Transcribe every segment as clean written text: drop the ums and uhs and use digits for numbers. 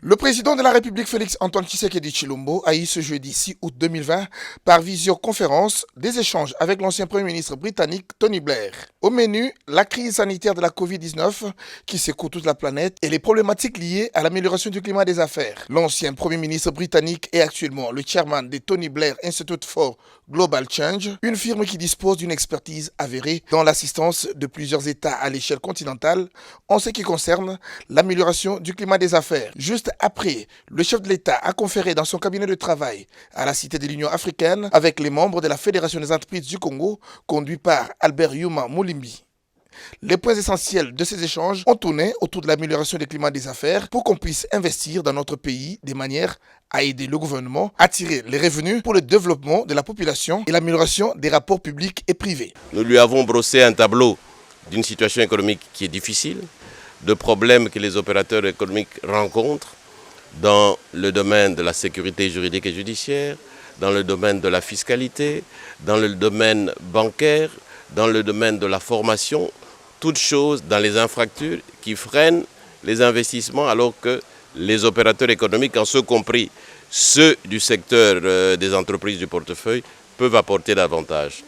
Le président de la République Félix Antoine Tshisekedi Tshilombo a eu ce jeudi 6 août 2020 par visioconférence des échanges avec l'ancien Premier ministre britannique Tony Blair. Au menu, la crise sanitaire de la Covid-19 qui secoue toute la planète et les problématiques liées à l'amélioration du climat des affaires. L'ancien Premier ministre britannique est actuellement le chairman des Tony Blair Institute for Global Change, une firme qui dispose d'une expertise avérée dans l'assistance de plusieurs États à l'échelle continentale en ce qui concerne l'amélioration du climat des affaires. Juste après, le chef de l'État a conféré dans son cabinet de travail à la Cité de l'Union africaine avec les membres de la Fédération des entreprises du Congo, conduit par Albert Yuma Moulimbi. Les points essentiels de ces échanges ont tourné autour de l'amélioration du climat des affaires pour qu'on puisse investir dans notre pays de manière à aider le gouvernement à tirer les revenus pour le développement de la population et l'amélioration des rapports publics et privés. Nous lui avons brossé un tableau d'une situation économique qui est difficile, de problèmes que les opérateurs économiques rencontrent dans le domaine de la sécurité juridique et judiciaire, dans le domaine de la fiscalité, dans le domaine bancaire, dans le domaine de la formation, toutes choses dans les infrastructures qui freinent les investissements alors que les opérateurs économiques, en ce compris ceux du secteur des entreprises du portefeuille, peuvent apporter davantage.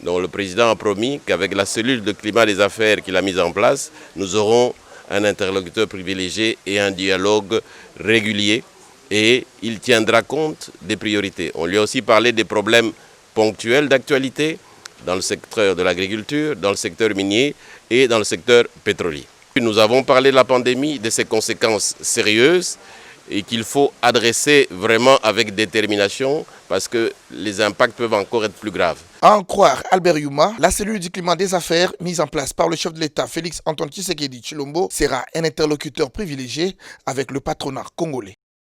Donc le président a promis qu'avec la cellule de climat des affaires qu'il a mise en place, nous aurons un interlocuteur privilégié et un dialogue régulier et il tiendra compte des priorités. On lui a aussi parlé des problèmes ponctuels d'actualité dans le secteur de l'agriculture, dans le secteur minier et dans le secteur pétrolier. Nous avons parlé de la pandémie, de ses conséquences sérieuses et qu'il faut adresser vraiment avec détermination parce que les impacts peuvent encore être plus graves. À en croire Albert Yuma, la cellule du climat des affaires mise en place par le chef de l'État Félix Antoine Tshisekedi Tshilombo sera un interlocuteur privilégié avec le patronat congolais.